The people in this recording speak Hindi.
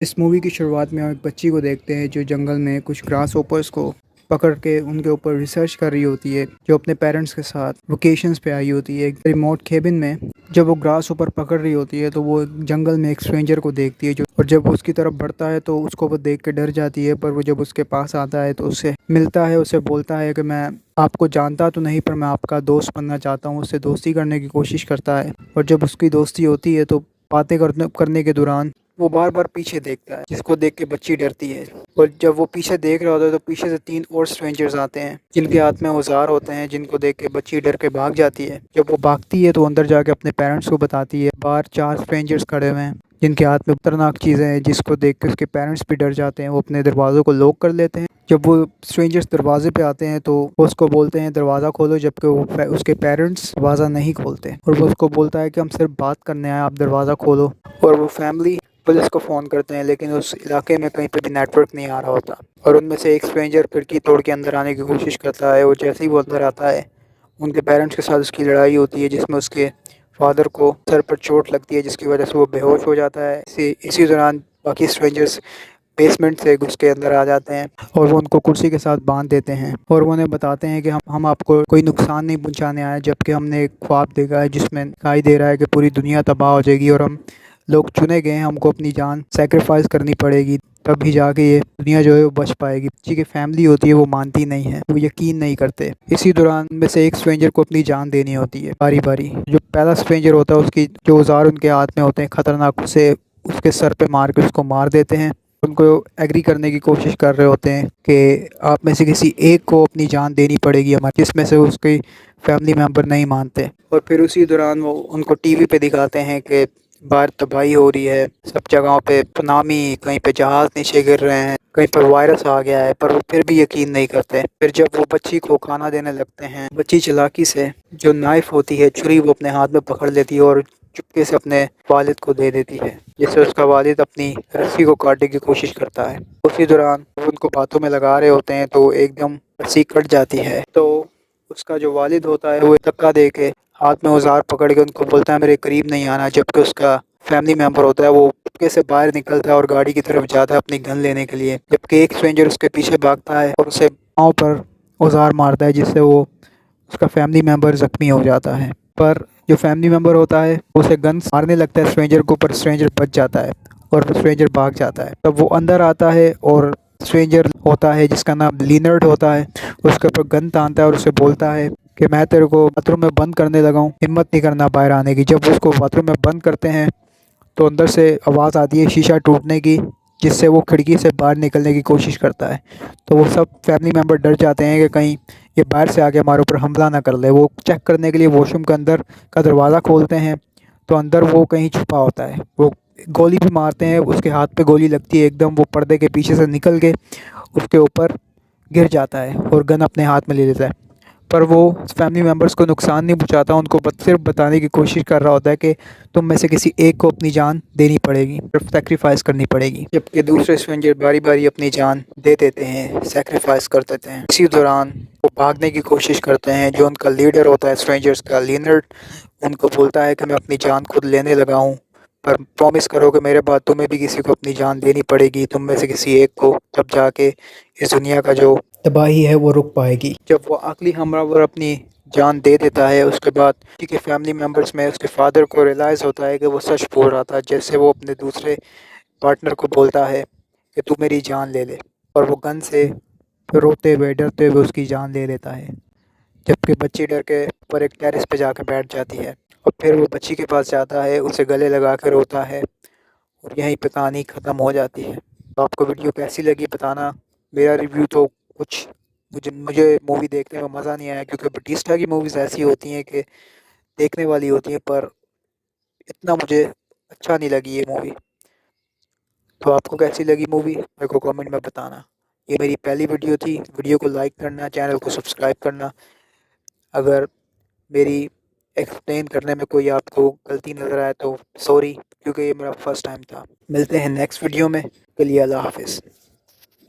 इस मूवी की शुरुआत में हम एक बच्ची को देखते हैं जो जंगल में कुछ ग्रास होपर्स को पकड़ के उनके ऊपर रिसर्च कर रही होती है, जो अपने पेरेंट्स के साथ वोकेशंस पे आई होती है एक रिमोट केबिन में। जब वो ग्रास होपर पकड़ रही होती है तो वो जंगल में एक स्ट्रेंजर को देखती है जो, और जब वो उसकी तरफ बढ़ता है तो उसको वो देख के डर जाती है। पर वो जब उसके पास आता है तो उससे मिलता है, उसे बोलता है कि मैं आपको जानता तो नहीं पर मैं आपका दोस्त बनना चाहता हूँ। उससे दोस्ती करने की कोशिश करता है, और जब उसकी दोस्ती होती है तो बातें करने के दौरान वो बार बार पीछे देखता है, जिसको देख के बच्ची डरती है। और जब वो पीछे देख रहा होता है तो पीछे से 3 और स्ट्रेंजर्स आते हैं जिनके हाथ में औजार होते हैं, जिनको देख के बच्ची डर के भाग जाती है। जब वो भागती है तो अंदर जाके अपने पेरेंट्स को बताती है। बाहर 4 स्ट्रेंजर्स खड़े हुए हैं जिनके हाथ में खतरनाक चीज़ें हैं, जिसको देख के उसके पेरेंट्स भी डर जाते हैं। वो अपने दरवाज़ों को लॉक कर लेते हैं। जब वो स्ट्रेंजर्स दरवाजे पे आते हैं तो वो उसको बोलते हैं दरवाज़ा खोलो, जबकि उसके पेरेंट्स दरवाज़ा नहीं खोलते और वो उसको बोलता है कि हम सिर्फ बात करने आए, आप दरवाज़ा खोलो। और वो फैमिली पुलिस को फ़ोन करते हैं, लेकिन उस इलाके में कहीं पे भी नेटवर्क नहीं आ रहा होता। और उनमें से एक स्ट्रेंजर खिड़की तोड़ के अंदर आने की कोशिश करता है, और जैसे ही वो अंदर आता है उनके पेरेंट्स के साथ उसकी लड़ाई होती है, जिसमें उसके फादर को सर पर चोट लगती है, जिसकी वजह से वो बेहोश हो जाता है। इसी दौरान बाकी स्ट्रेंजर्स बेसमेंट से घुस के अंदर आ जाते हैं और वो उनको कुर्सी के साथ बांध देते हैं, और वो उन्हें बताते हैं कि हम आपको कोई नुकसान नहीं पहुंचाने आए, जबकि हमने एक ख्वाब देखा है जिसमें दिखाई दे रहा है कि पूरी दुनिया तबाह हो जाएगी और हम लोग चुने गए हैं, हमको अपनी जान सेक्रीफाइस करनी पड़ेगी, तभी जाके ये दुनिया जो है वो बच पाएगी। बच्ची की फैमिली होती है वो मानती नहीं है, वो यकीन नहीं करते। इसी दौरान में से एक स्ट्रेंजर को अपनी जान देनी होती है बारी बारी। जो पहला स्ट्रेंजर होता है उसकी जो औजार उनके हाथ में होते हैं खतरनाक, उसे उसके सर पे मार के उसको मार देते हैं। उनको एग्री करने की कोशिश कर रहे होते हैं कि आप में से किसी एक को अपनी जान देनी पड़ेगी हमारी, जिसमें से उसके फैमिली मेम्बर नहीं मानते। और फिर उसी दौरान वो उनको टीवी पे दिखाते हैं कि बाहर तबाही हो रही है, सब जगहों पे सुनामी, कहीं पे जहाज नीचे गिर रहे हैं, कहीं पर वायरस आ गया है, पर वो फिर भी यकीन नहीं करते। फिर जब वो बच्ची को खाना देने लगते हैं, बच्ची चालाकी से जो नाइफ होती है, छुरी, वो अपने हाथ में पकड़ लेती है और चुपके से अपने वालिद को दे देती है, जिससे उसका वालिद अपनी रस्सी को काटने की कोशिश करता है। उसी दौरान वो उनको बातों में लगा रहे होते हैं तो एकदम रस्सी कट जाती है, तो उसका जो वालिद होता है वो धक्का दे के हाथ में औजार पकड़ के उनको बोलता है मेरे करीब नहीं आना, जबकि उसका फैमिली मेम्बर होता है वो चुपके से बाहर निकलता है और गाड़ी की तरफ जाता है अपनी गन लेने के लिए, जबकि एक स्ट्रेंजर उसके पीछे भागता है और उसे पाँव पर औजार मारता है, जिससे वो उसका फैमिली मेम्बर ज़ख्मी हो जाता है। पर जो फैमिली मेम्बर होता है उसे गन मारने लगता है स्ट्रेंजर को, पर स्ट्रेंजर बच जाता है और स्ट्रेंजर भाग जाता है। तब वो अंदर आता है और स्ट्रेंजर होता है जिसका नाम लिनर्ड होता है, उसके ऊपर गन तानता है और उसे बोलता है कि मैं तेरे को बाथरूम में बंद करने लगा हूँ, हिम्मत नहीं करना बाहर आने की। जब उसको बाथरूम में बंद करते हैं तो अंदर से आवाज़ आती है शीशा टूटने की, जिससे वो खिड़की से बाहर निकलने की कोशिश करता है। तो वो सब फैमिली मेम्बर डर जाते हैं कि कहीं ये बाहर से आके हमारे ऊपर हमला ना कर ले। वो चेक करने के लिए वॉशरूम के अंदर का दरवाज़ा खोलते हैं तो अंदर वो कहीं छुपा होता है। वो गोली भी मारते हैं, उसके हाथ पे गोली लगती है, एकदम वो पर्दे के पीछे से निकल के उसके ऊपर गिर जाता है और गन अपने हाथ में ले लेता है। पर वो फैमिली मेम्बर्स को नुकसान नहीं पहुंचाता, उनको सिर्फ बताने की कोशिश कर रहा होता है कि तुम में से किसी एक को अपनी जान देनी पड़ेगी, सिर्फ सेक्रीफाइस करनी पड़ेगी। जबकि दूसरे स्ट्रेंजर बारी बारी अपनी जान दे देते हैं, सेक्रीफाइस कर देते हैं। इसी दौरान वो भागने की कोशिश करते हैं। जो उनका लीडर होता है स्ट्रेंजर्स का, लीनर्ड, उनको बोलता है कि मैं अपनी जान खुद लेने लगा हूँ, पर प्रॉमिस करो कि मेरे बाद तुम्हें भी किसी को अपनी जान देनी पड़ेगी, तुम में से किसी एक को, तब जाके इस दुनिया का जो तबाही है वो रुक पाएगी। जब वो आखिरी हमलावर अपनी जान दे देता है उसके बाद ठीक है फैमिली मेम्बर्स में उसके फादर को रियलाइज़ होता है कि वो सच बोल रहा था, जैसे वो अपने दूसरे पार्टनर को बोलता है कि तू मेरी जान ले ले, और वो गन से रोते हुए डरते हुए उसकी जान ले लेता है। जबकि बच्ची डर के ऊपर एक टेरेस पे जाकर बैठ जाती है, और फिर वो बच्ची के पास जाता है, उसे गले लगा कर रोता है, और यहीं पे कहानी ख़त्म हो जाती है। तो आपको वीडियो कैसी लगी बताना। मेरा रिव्यू तो कुछ मुझे मुझे मूवी देखने में मज़ा नहीं आया, क्योंकि बटिस्टा की मूवीज़ ऐसी होती हैं कि देखने वाली होती हैं, पर इतना मुझे अच्छा नहीं लगी ये मूवी। तो आपको कैसी लगी मूवी मेरे को कमेंट में बताना। ये मेरी पहली वीडियो थी, वीडियो को लाइक करना, चैनल को सब्सक्राइब करना। अगर मेरी एक्सप्लेन करने में कोई आपको गलती नज़र आए तो सॉरी, क्योंकि ये मेरा फर्स्ट टाइम था। मिलते हैं नेक्स्ट वीडियो में, के लिए अल्लाह हाफिज़।